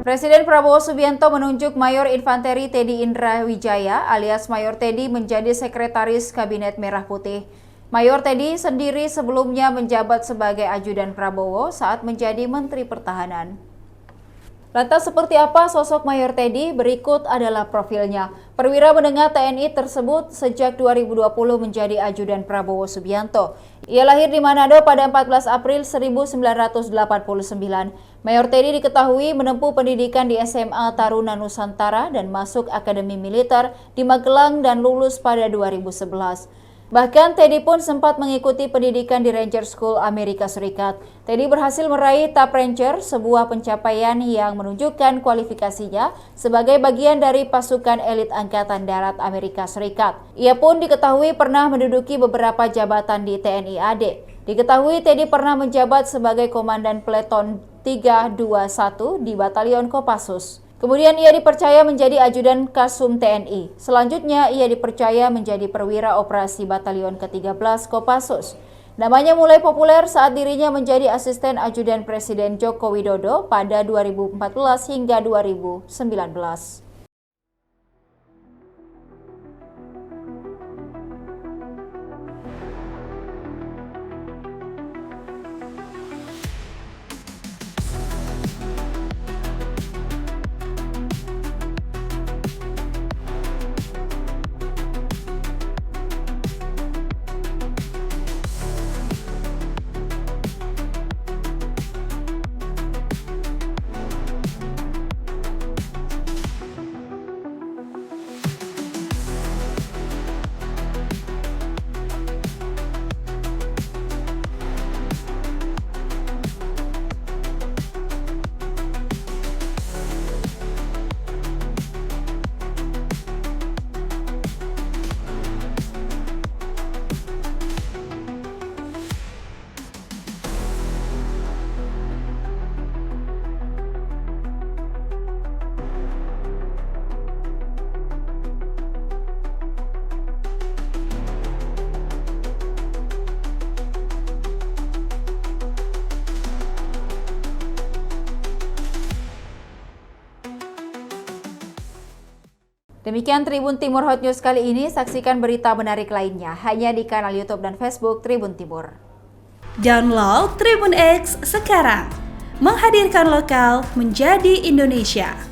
Presiden Prabowo Subianto menunjuk Mayor Infanteri Teddy Indra Wijaya alias Mayor Teddy menjadi Sekretaris Kabinet Merah Putih. Mayor Teddy sendiri sebelumnya menjabat sebagai ajudan Prabowo saat menjadi Menteri Pertahanan. Lantas seperti apa sosok Mayor Teddy? Berikut adalah profilnya. Perwira menengah TNI tersebut sejak 2020 menjadi ajudan Prabowo Subianto. Ia lahir di Manado pada 14 April 1989. Mayor Teddy diketahui menempuh pendidikan di SMA Taruna Nusantara dan masuk Akademi Militer di Magelang dan lulus pada 2011. Bahkan Teddy pun sempat mengikuti pendidikan di Ranger School Amerika Serikat. Teddy berhasil meraih Top Ranger, sebuah pencapaian yang menunjukkan kualifikasinya sebagai bagian dari pasukan elit Angkatan Darat Amerika Serikat. Ia pun diketahui pernah menduduki beberapa jabatan di TNI AD. Diketahui Teddy pernah menjabat sebagai Komandan Peleton 321 di Batalion Kopassus. Kemudian ia dipercaya menjadi ajudan Kasum TNI. Selanjutnya ia dipercaya menjadi perwira operasi Batalion ke-13 Kopassus. Namanya mulai populer saat dirinya menjadi asisten ajudan Presiden Joko Widodo pada 2014 hingga 2019. Demikian Tribun Timur Hot News kali ini. Saksikan berita menarik lainnya hanya di kanal YouTube dan Facebook Tribun Timur. Download Tribun X sekarang, menghadirkan lokal menjadi Indonesia.